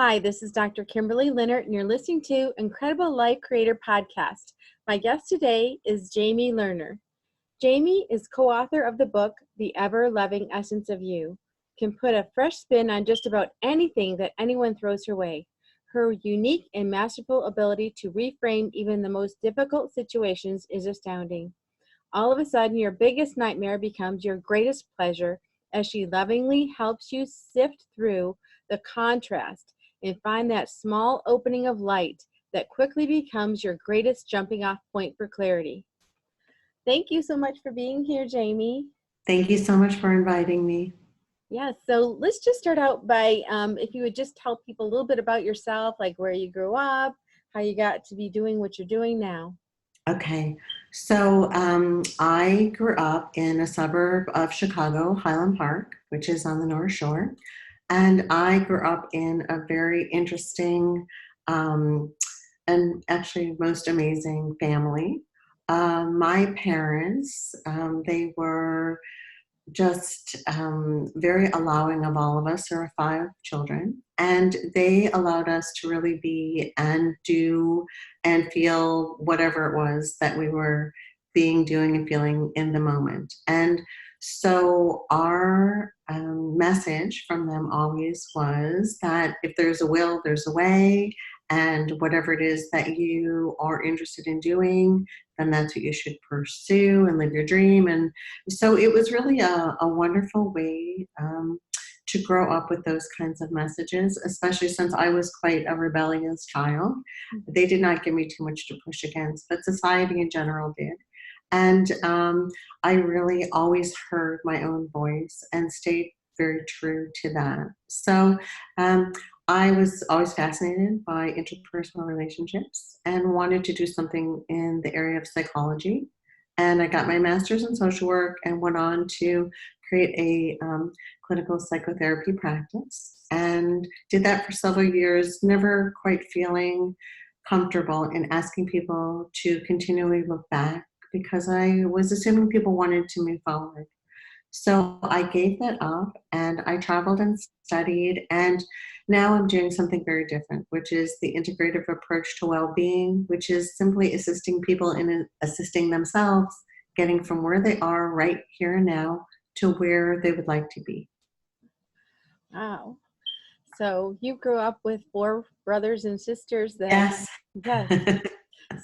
Hi, this is Dr. Kimberley Linert, and you're listening to Incredible Life Creator Podcast. My guest today is Jamie Lerner. Jamie is co-author of the book, The Ever-Loving Essence of You. Can put a fresh spin on just about anything that anyone throws her way. Her unique and masterful ability to reframe even the most difficult situations is astounding. All of a sudden, your biggest nightmare becomes your greatest pleasure as she lovingly helps you sift through the contrast and find that small opening of light that quickly becomes your greatest jumping off point for clarity. Thank you so much for being here, Jamie. Thank you so much for inviting me. Yeah, so let's just start out by if you would just tell people a little bit about yourself, like where you grew up, how you got to be doing what you're doing now. Okay, so I grew up in a suburb of Chicago, Highland Park, which is on the North Shore. And I grew up in a very interesting and actually most amazing family. My parents, they were just very allowing of all of us. There were 5 children, and they allowed us to really be and do and feel whatever it was that we were being, doing, and feeling in the moment. And so our message from them always was that if there's a will, there's a way, and whatever it is that you are interested in doing, then that's what you should pursue and live your dream. And so it was really a wonderful way to grow up with those kinds of messages, especially since I was quite a rebellious child. They did not give me too much to push against, but society in general did. And I really always heard my own voice and stayed very true to that. So I was always fascinated by interpersonal relationships and wanted to do something in the area of psychology. And I got my master's in social work and went on to create a clinical psychotherapy practice and did that for several years, never quite feeling comfortable in asking people to continually look back because I was assuming people wanted to move forward. So I gave that up and I traveled and studied, and now I'm doing something very different, which is the integrative approach to well-being, which is simply assisting people in assisting themselves, getting from where they are right here and now to where they would like to be. Wow. So you grew up with 4 brothers and sisters then? Yes. Yes.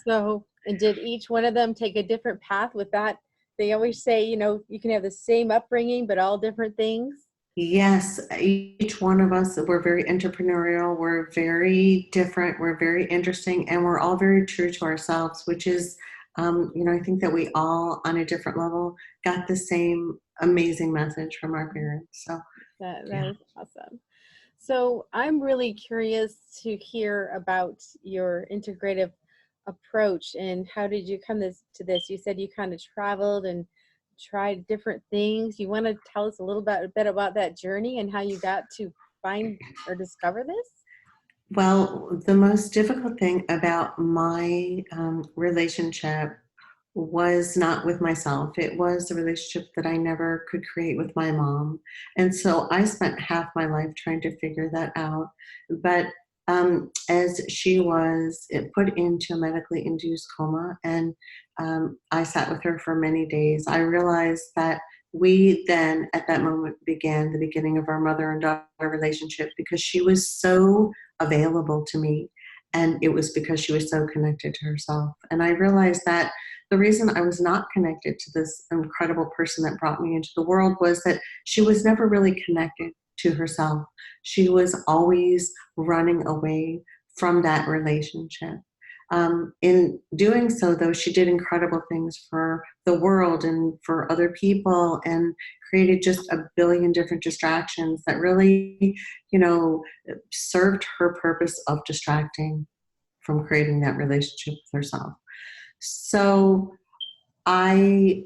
So, and did each one of them take a different path with that? They always say, you can have the same upbringing, but all different things. Yes, each one of us, we're very entrepreneurial, we're very different, we're very interesting, and we're all very true to ourselves, which is, I think that we all, on a different level, got the same amazing message from our parents. So, That yeah. is awesome. So I'm really curious to hear about your integrative approach and how did you come to this? You said you kind of traveled and tried different things. You want to tell us a bit about that journey and how you got to find or discover this? Well, the most difficult thing about my relationship was not with myself. It was the relationship that I never could create with my mom. And so I spent half my life trying to figure that out. But as she was put into a medically induced coma, and I sat with her for many days, I realized that we then, at that moment, began the beginning of our mother and daughter relationship because she was so available to me. And it was because she was so connected to herself. And I realized that the reason I was not connected to this incredible person that brought me into the world was that she was never really connected to herself. She was always running away from that relationship. In doing so, though, she did incredible things for the world and for other people and created just a billion different distractions that really, served her purpose of distracting from creating that relationship with herself. So I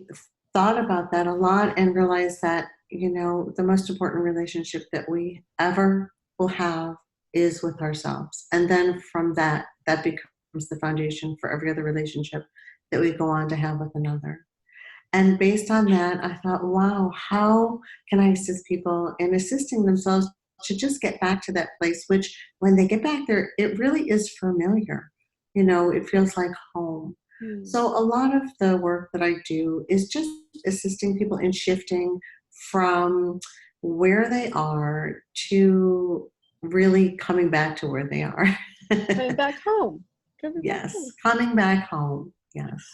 thought about that a lot and realized that, the most important relationship that we ever will have is with ourselves. And then from that becomes the foundation for every other relationship that we go on to have with another. And based on that, I thought, wow, how can I assist people in assisting themselves to just get back to that place, which when they get back there, it really is familiar. You know, it feels like home. Hmm. So a lot of the work that I do is just assisting people in shifting from where they are to really coming back to where they are. Coming back home. Coming back Yes, home. coming back home. Yes.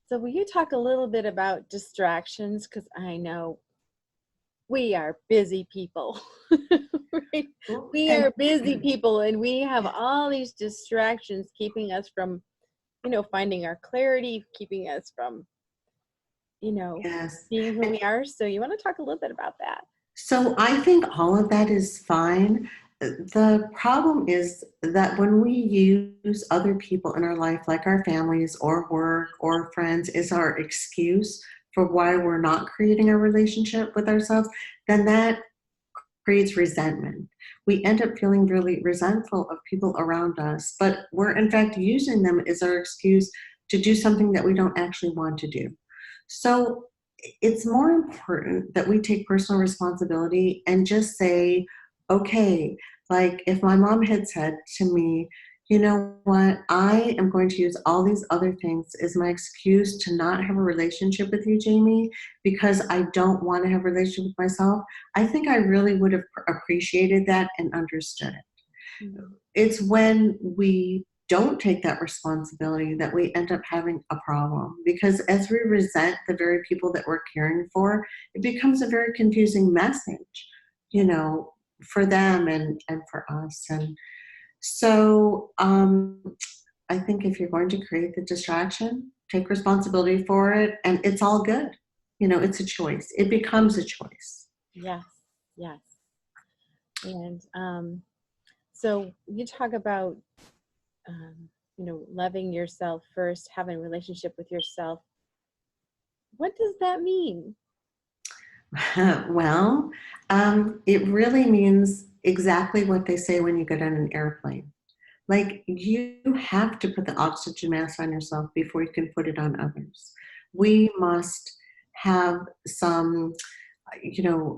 So will you talk a little bit about distractions? Because I know we are busy people. Right? We And are busy people, and we have all these distractions keeping us from, finding our clarity, keeping us from, you know, yes. being who we are. So you want to talk a little bit about that? So I think all of that is fine. The problem is that when we use other people in our life, like our families or work or friends, as our excuse for why we're not creating a relationship with ourselves, then that creates resentment. We end up feeling really resentful of people around us, but we're in fact using them as our excuse to do something that we don't actually want to do. So it's more important that we take personal responsibility and just say, okay, like if my mom had said to me, you know what, I am going to use all these other things as my excuse to not have a relationship with you, Jamie, because I don't want to have a relationship with myself, I think I really would have appreciated that and understood it. Mhm. It's when we don't take that responsibility that we end up having a problem, because as we resent the very people that we're caring for, it becomes a very confusing message, you know, for them and for us. And so I think if you're going to create the distraction, take responsibility for it, and it's all good. You know, it's a choice. It becomes a choice. Yes, yes. And so you talk about, loving yourself first, having a relationship with yourself. What does that mean? Well, it really means exactly what they say when you get on an airplane. Like you have to put the oxygen mask on yourself before you can put it on others. We must have some, you know,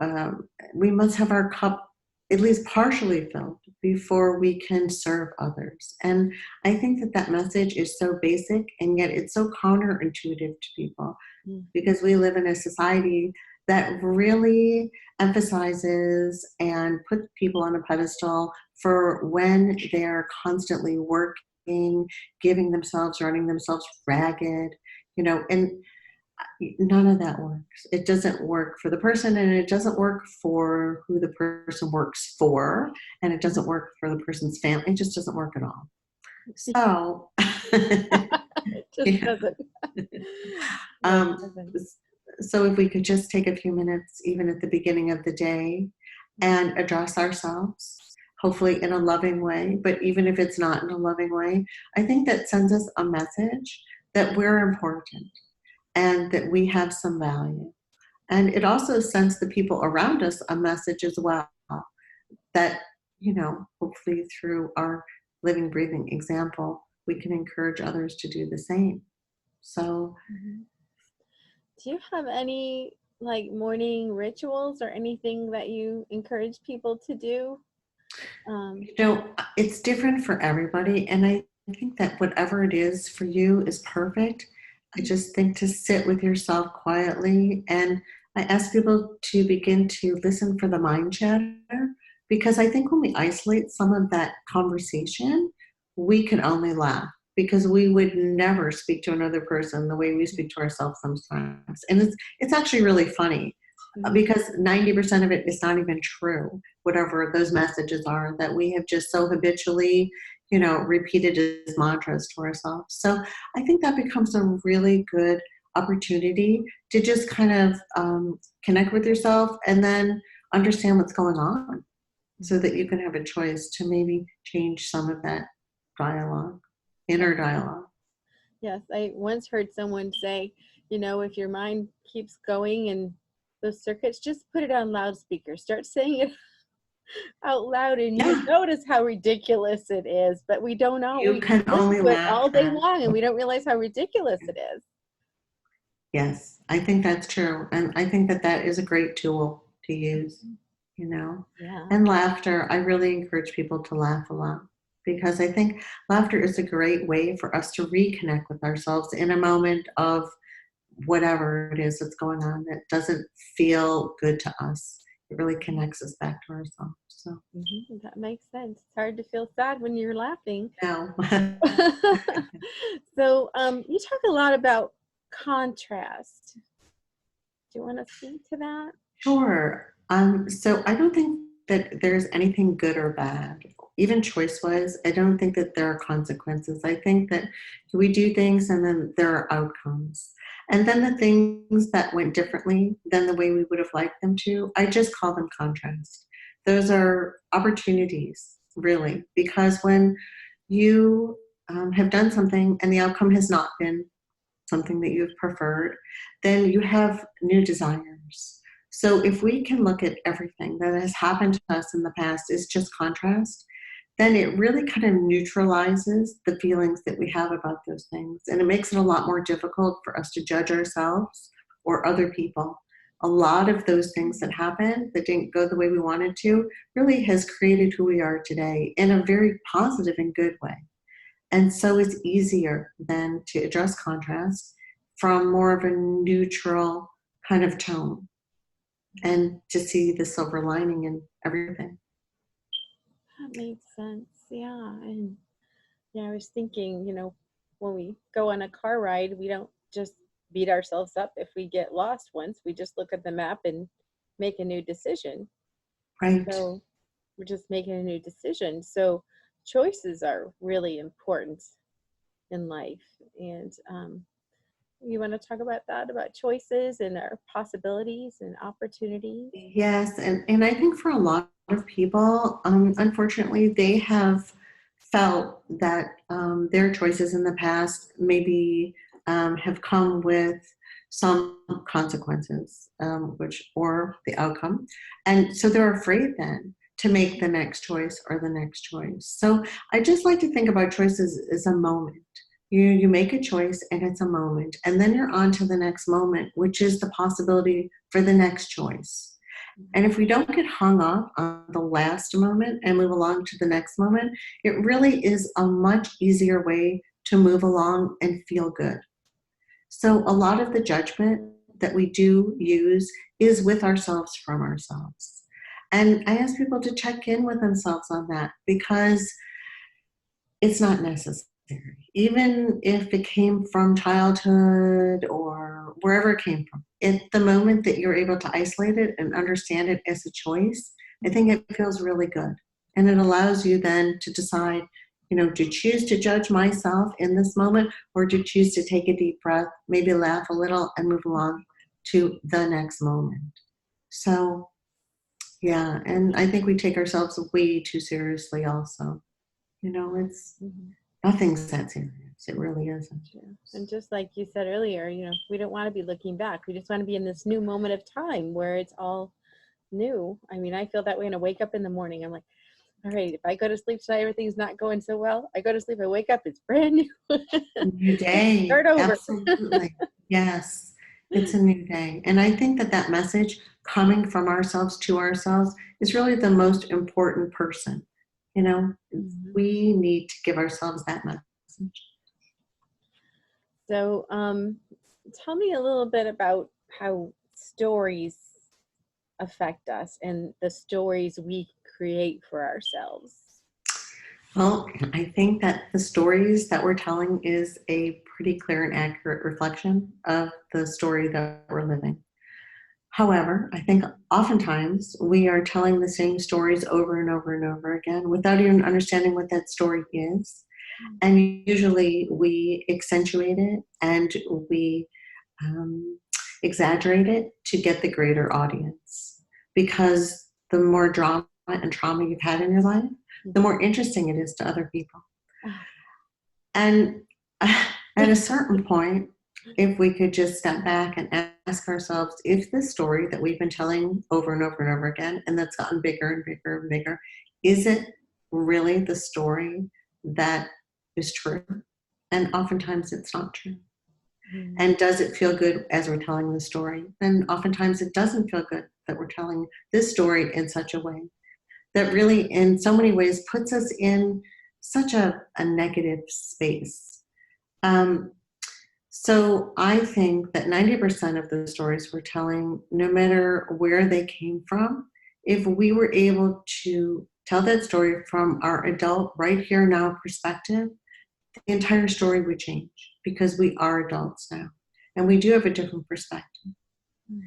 we must have our cup at least partially filled before we can serve others. And I think that that message is so basic, and yet it's so counterintuitive to people, Mm. because we live in a society that really emphasizes and puts people on a pedestal for when they're constantly working, giving themselves, running themselves ragged, you know, and none of that works. It doesn't work for the person, and it doesn't work for who the person works for, and it doesn't work for the person's family. It just doesn't work at all. So, It just yeah. doesn't. No, it Um, doesn't. so if we could just take a few minutes, even at the beginning of the day, and address ourselves, hopefully in a loving way, but even if it's not in a loving way, I think that sends us a message that we're important and that we have some value. And it also sends the people around us a message as well that, you know, hopefully through our living, breathing example, we can encourage others to do the same. So, Mhm. Do you have any like morning rituals or anything that you encourage people to do? Um, you know, it's different for everybody. And I think that whatever it is for you is perfect. I just think to sit with yourself quietly. And I ask people to begin to listen for the mind chatter, because I think when we isolate some of that conversation, we can only laugh, because we would never speak to another person the way we speak to ourselves sometimes. And it's actually really funny, mhm. because 90% of it is not even true, whatever those messages are that we have just so habitually, you know, repeated as mantras to ourselves. So I think that becomes a really good opportunity to just kind of connect with yourself and then understand what's going on, so that you can have a choice to maybe change some of that dialogue, Yes, inner dialogue. yes. I once heard someone say, if your mind keeps going in those circuits, just put it on loudspeaker. Start saying it out loud, and you Yeah, notice how ridiculous it is. But we don't know. you We can listen only to it laugh all day at. long, and we don't realize how ridiculous it is. Yes, I think that's true. And I think that that is a great tool to use. you know. Yeah. And laughter, I really encourage people to laugh a lot because I think laughter is a great way for us to reconnect with ourselves in a moment of whatever it is that's going on that doesn't feel good to us. It really connects us back to ourselves. So That makes sense. It's hard to feel sad when you're laughing. now, So, you talk a lot about contrast. Do you want to speak to that? sure. So I don't think that there's anything good or bad. Even choice-wise, I don't think that there are consequences. I think that we do things and then there are outcomes. And then the things that went differently than the way we would have liked them to, I just call them contrast. Those are opportunities, really, because when you have done something and the outcome has not been something that you've preferred, then you have new desires. So if we can look at everything that has happened to us in the past as just contrast, then it really kind of neutralizes the feelings that we have about those things. And it makes it a lot more difficult for us to judge ourselves or other people. A lot of those things that happened that didn't go the way we wanted to really has created who we are today in a very positive and good way. And so it's easier then to address contrast from more of a neutral kind of tone and to see the silver lining in everything. That makes sense. Yeah. And yeah, I was thinking, when we go on a car ride, we don't just beat ourselves up if we get lost once. We just look at the map and make a new decision. Right. So we're just making a new decision. So choices are really important in life. And you want to talk about that, about choices and our possibilities and opportunities? Yes. And I think for a lot of people, unfortunately, they have felt that their choices in the past maybe have come with some consequences, or the outcome. And so they're afraid then to make the next choice or the next choice. So I just like to think about choices as a moment. You make a choice and it's a moment, and then you're on to the next moment, which is the possibility for the next choice. And if we don't get hung up on the last moment and move along to the next moment, it really is a much easier way to move along and feel good. So a lot of the judgment that we do use is with ourselves from ourselves. And I ask people to check in with themselves on that because it's not necessary. Even if it came from childhood or wherever it came from, at the moment that you're able to isolate it and understand it as a choice, I think it feels really good. And it allows you then to decide, to choose to judge myself in this moment or to choose to take a deep breath, maybe laugh a little and move along to the next moment. So, yeah, and I think we take ourselves way too seriously also. It's Mhm. nothing's that serious. It really isn't. Yeah. And just like you said earlier, we don't want to be looking back. We just want to be in this new moment of time where it's all new. I mean, I feel that way when I wake up in the morning. I'm like, all right, if I go to sleep tonight, everything's not going so well. I go to sleep, I wake up, it's brand new. New day. Start over. Absolutely. Yes. It's a new day. And I think that message coming from ourselves to ourselves is really the most important person. Mhm. We need to give ourselves that message. So, tell me a little bit about how stories affect us and the stories we create for ourselves. Well, I think that the stories that we're telling is a pretty clear and accurate reflection of the story that we're living. However, I think oftentimes we are telling the same stories over and over and over again without even understanding what that story is. And usually we accentuate it and we um, exaggerate it to get the greater audience. Because the more drama and trauma you've had in your life, the more interesting it is to other people. And at a certain point, if we could just step back and ask ourselves if this story that we've been telling over and over and over again, and that's gotten bigger and bigger and bigger, is it really the story that is true? And oftentimes it's not true. And does it feel good as we're telling the story? And oftentimes it doesn't feel good that we're telling this story in such a way that really, in so many ways, puts us in such a negative space. So I think that 90% of the stories we're telling, no matter where they came from, if we were able to tell that story from our adult, right here now perspective, the entire story would change because we are adults now and we do have a different perspective. Mm-hmm.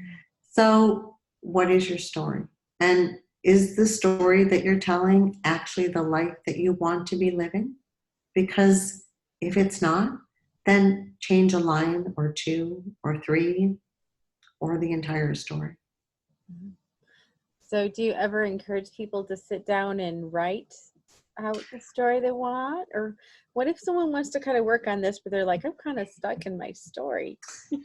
So, what is your story? And is the story that you're telling actually the life that you want to be living? Because if it's not, then change a line or two or three or the entire story. So do you ever encourage people to sit down and write out the story they want? Or what if someone wants to kind of work on this, but they're like, I'm kind of stuck in my story?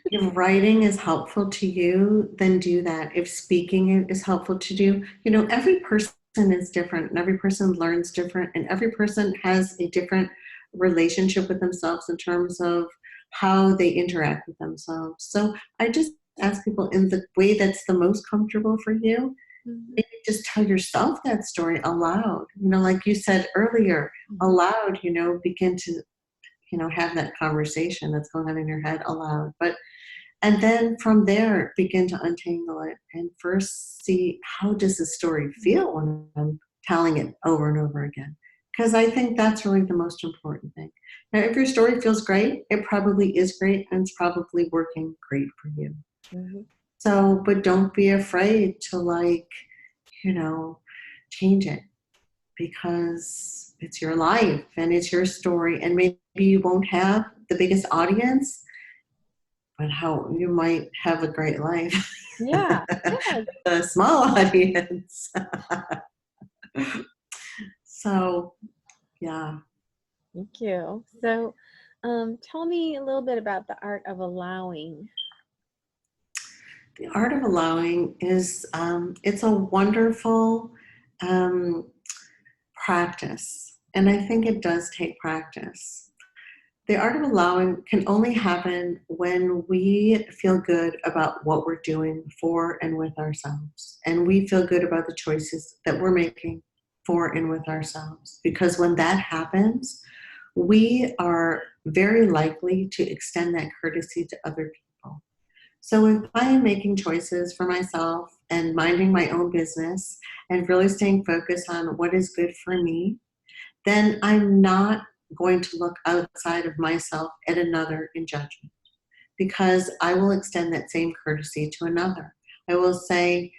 If writing is helpful to you, then do that. If speaking is helpful to you, every person is different and every person learns different and every person has a different relationship with themselves in terms of how they interact with themselves. So I just ask people in the way that's the most comfortable for you, maybe just tell yourself that story aloud. Like you said earlier, aloud, begin to, have that conversation that's going on in your head aloud. And then from there, begin to untangle it and first see, how does the story feel when I'm telling it over and over again? Because I think that's really the most important thing. Now, if your story feels great, it probably is great and it's probably working great for you. Mm-hmm. So, but don't be afraid to change it, because it's your life and it's your story. And maybe you won't have the biggest audience, but how you might have a great life. Yeah. A small audience. So, yeah. Thank you. So, tell me a little bit about the art of allowing. The art of allowing is, it's a wonderful practice. And I think it does take practice. The art of allowing can only happen when we feel good about what we're doing for and with ourselves. And we feel good about the choices that we're making for and with ourselves. Because when that happens, we are very likely to extend that courtesy to other people. So if I am making choices for myself and minding my own business and really staying focused on what is good for me, then I'm not going to look outside of myself at another in judgment, because I will extend that same courtesy to another. I will say,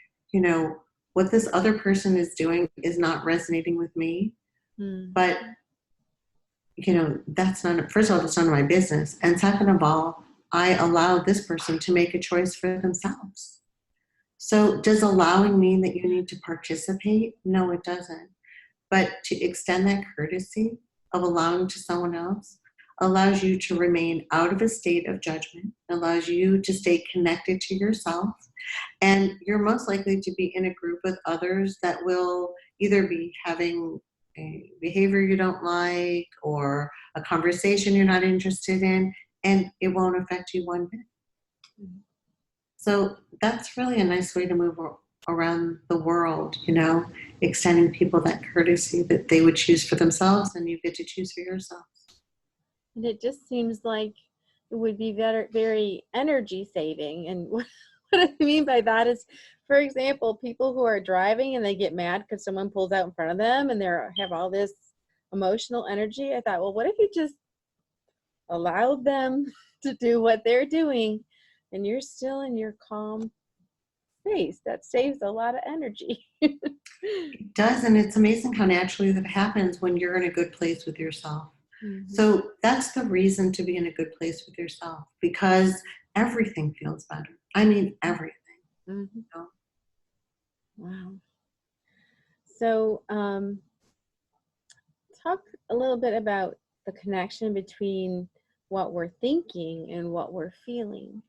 what this other person is doing is not resonating with me, but that's not, first of all, that's none of my business. And second of all, I allow this person to make a choice for themselves. So does allowing mean that you need to participate? No, it doesn't. But to extend that courtesy of allowing to someone else allows you to remain out of a state of judgment, allows you to stay connected to yourself, and you're most likely to be in a group with others that will either be having a behavior you don't like or a conversation you're not interested in, and it won't affect you one bit. Mm-hmm. So that's really a nice way to move around the world, extending people that courtesy that they would choose for themselves and you get to choose for yourself. And it just seems like it would be very, very energy saving. And what I mean by that is, for example, people who are driving and they get mad because someone pulls out in front of them and they have all this emotional energy. I thought, well, what if you just allowed them to do what they're doing and you're still in your calm space? That saves a lot of energy. It does, and it's amazing how naturally that happens when you're in a good place with yourself. Mm-hmm. So that's the reason to be in a good place with yourself, because everything feels better. I mean, everything. Mm-hmm. Wow. So talk a little bit about the connection between what we're thinking and what we're feeling.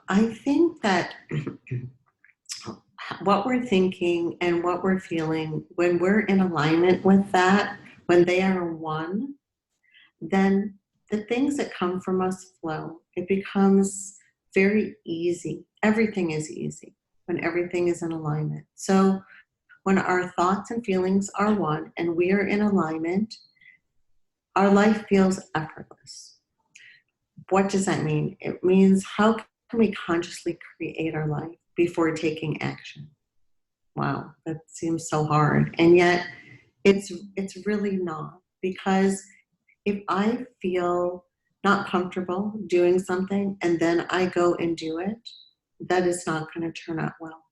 I think that what we're thinking and what we're feeling, when we're in alignment with that, when they are one, then the things that come from us flow. It becomes very easy. Everything is easy. when everything is in alignment. So when our thoughts and feelings are one and we are in alignment, our life feels effortless. What does that mean? It means how can we consciously create our life before taking action? Wow, that seems so hard. And yet it's really not, because if I feel not comfortable doing something and then I go and do it, that is not going to turn out well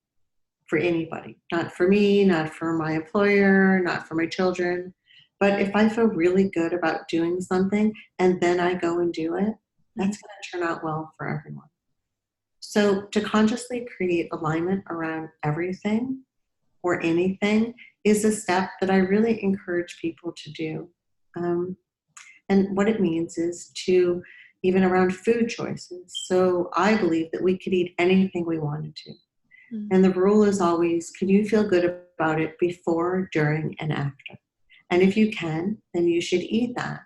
for anybody. Not for me, not for my employer, not for my children. But if I feel really good about doing something and then I go and do it, that's going to turn out well for everyone. So to consciously create alignment around everything or anything is a step that I really encourage people to do. And what it means is to, even around food choices. So I believe that we could eat anything we wanted to. And the rule is always, can you feel good about it before, during, and after? And if you can, then you should eat that.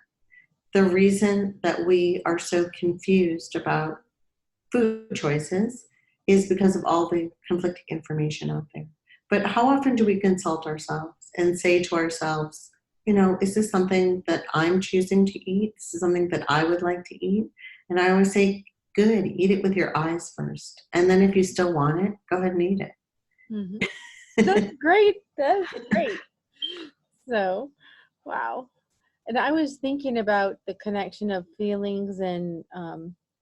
The reason that we are so confused about food choices is because of all the conflicting information out there. But how often do we consult ourselves and say to ourselves, is this something that I'm choosing to eat? Is this something that I would like to eat? And I always say, good, eat it with your eyes first. And then if you still want it, go ahead and eat it. Mm-hmm. That's great. That's great. So, wow. And I was thinking about the connection of feelings and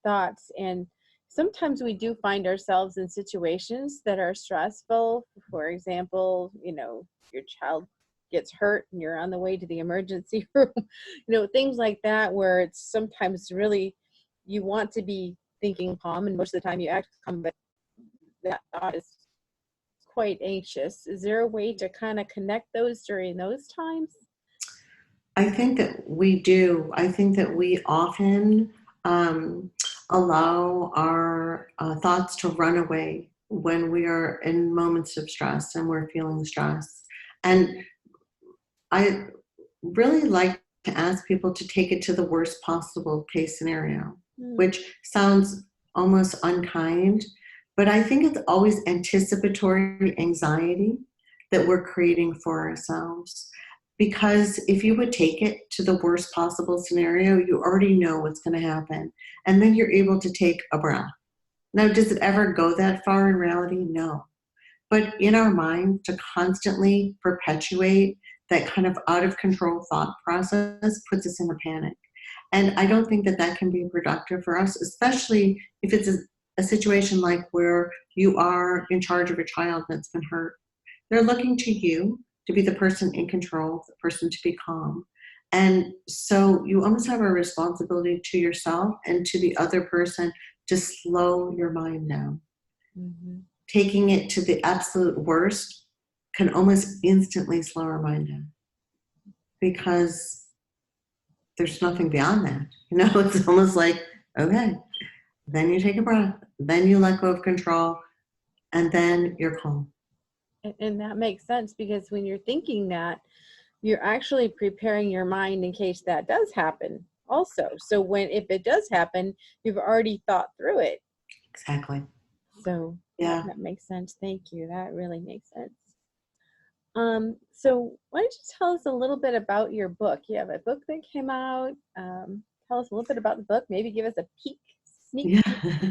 thoughts. And sometimes we do find ourselves in situations that are stressful. For example, your child gets hurt and you're on the way to the emergency room, things like that, where it's sometimes really, you want to be thinking calm, and most of the time you act calm, but that thought is quite anxious. Is there a way to kind of connect those during those times? I think that we do. I think that we often allow our thoughts to run away when we are in moments of stress and we're feeling stress. And I really like to ask people to take it to the worst possible case scenario, which sounds almost unkind, but I think it's always anticipatory anxiety that we're creating for ourselves. Because if you would take it to the worst possible scenario, you already know what's going to happen. And then you're able to take a breath. Now, does it ever go that far in reality? No. But in our mind, to constantly perpetuate that kind of out of control thought process puts us in a panic. And I don't think that that can be productive for us, especially if it's a situation like where you are in charge of a child that's been hurt. They're looking to you to be the person in control, the person to be calm. And so you almost have a responsibility to yourself and to the other person to slow your mind down. Mm-hmm. Taking it to the absolute worst can almost instantly slow our mind down, because there's nothing beyond that. It's almost like, okay, then you take a breath, then you let go of control, and then you're calm. And that makes sense, because when you're thinking that, you're actually preparing your mind in case that does happen also. So if it does happen, you've already thought through it. Exactly. So yeah, that makes sense. Thank you. That really makes sense. So why don't you tell us a little bit about your book? You have a book that came out. Tell us a little bit about the book. Maybe give us a sneak peek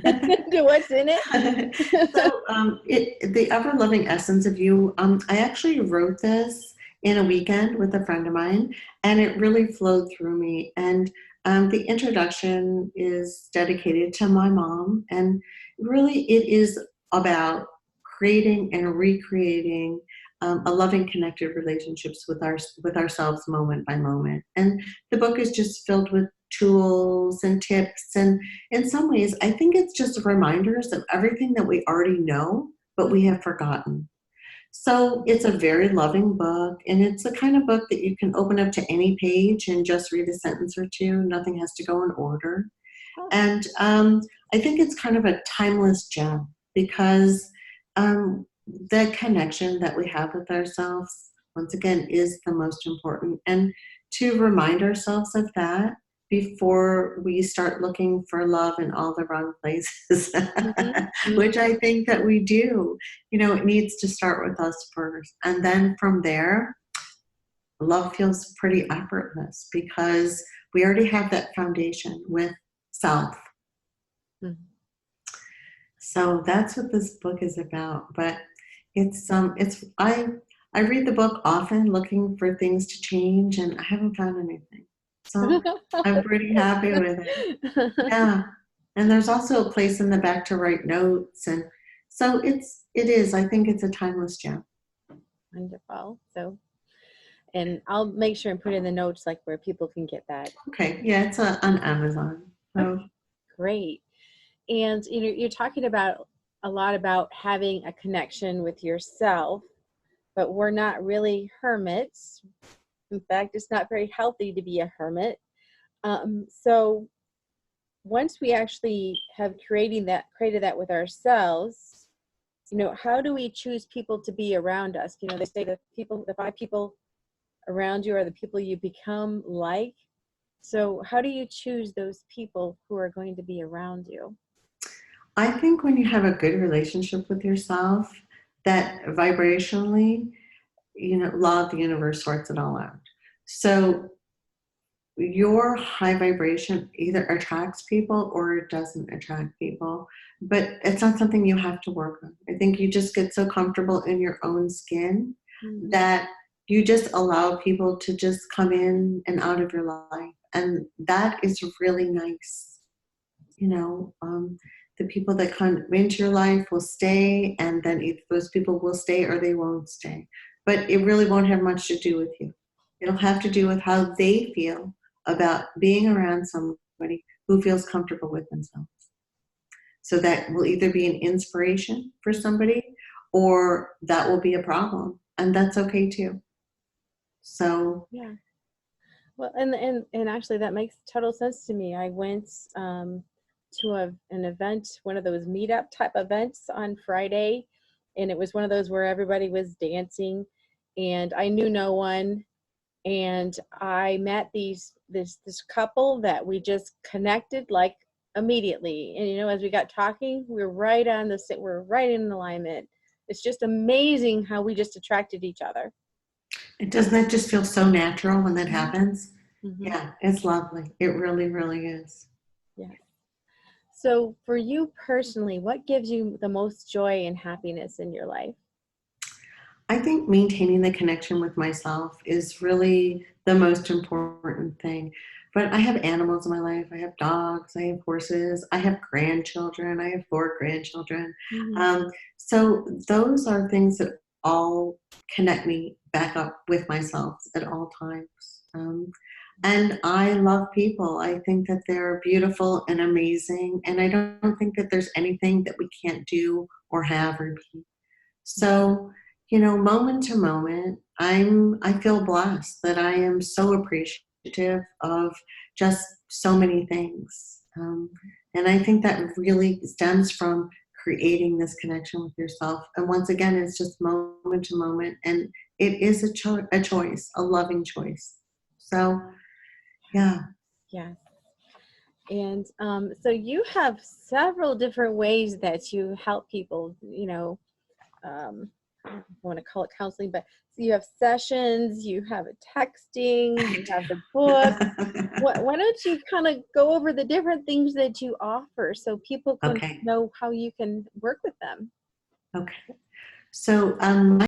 into what's in it. So The Ever-Loving Essence of You, I actually wrote this in a weekend with a friend of mine, and it really flowed through me. And the introduction is dedicated to my mom, and really it is about creating and recreating a loving, connected relationships with ourselves moment by moment. And the book is just filled with tools and tips, and in some ways, I think it's just reminders of everything that we already know, but we have forgotten. So it's a very loving book, and it's the kind of book that you can open up to any page and just read a sentence or two. Nothing has to go in order. And I think it's kind of a timeless gem, because the connection that we have with ourselves, once again, is the most important. And to remind ourselves of that before we start looking for love in all the wrong places, Mm-hmm. which I think that we do. It needs to start with us first. And then from there, love feels pretty effortless because we already have that foundation with self. Mm-hmm. So that's what this book is about. But I read the book often looking for things to change, and I haven't found anything. So I'm pretty happy with it. Yeah. And there's also a place in the back to write notes, and so I think it's a timeless gem. Wonderful. So, and I'll make sure and put in the notes like where people can get that. Okay. Yeah, it's on Amazon. So. Okay, great. And you're talking about a lot about having a connection with yourself, but we're not really hermits. In fact, it's not very healthy to be a hermit. So once we actually have created that with ourselves, how do we choose people to be around us? They say the 5 people around you are the people you become like. So how do you choose those people who are going to be around you? I think when you have a good relationship with yourself, that vibrationally, law of the universe sorts it all out. So your high vibration either attracts people or it doesn't attract people, but it's not something you have to work on. I think you just get so comfortable in your own skin Mm-hmm. that you just allow people to just come in and out of your life. And that is really nice. The people that come into your life will stay, and then either those people will stay or they won't stay. But it really won't have much to do with you. It'll have to do with how they feel about being around somebody who feels comfortable with themselves. So that will either be an inspiration for somebody or that will be a problem. And that's okay too. So Yeah. Well, and actually that makes total sense to me. I went to an event, one of those meetup type events on Friday, and it was one of those where everybody was dancing, and I knew no one, and I met this couple that we just connected like immediately, and as we got talking, we're right in alignment. It's just amazing how we just attracted each other. doesn't that just feel so natural when that Mm-hmm. happens? Mm-hmm. Yeah, it's lovely. It really, really is. Yeah. So for you personally, what gives you the most joy and happiness in your life? I think maintaining the connection with myself is really the most important thing. But I have animals in my life. I have dogs, I have horses, I have grandchildren, I have 4 grandchildren. Mm-hmm. So those are things that all connect me back up with myself at all times. And I love people. I think that they're beautiful and amazing. And I don't think that there's anything that we can't do or have or be. So, moment to moment, I feel blessed that I am so appreciative of just so many things. And I think that really stems from creating this connection with yourself. And once again, it's just moment to moment. And it is a choice, a loving choice. So, yeah. Yes. And so you have several different ways that you help people, I don't want to call it counseling, but so you have sessions, you have a texting, you have the book. Why don't you kind of go over the different things that you offer so people can Okay. know how you can work with them? Okay. So, my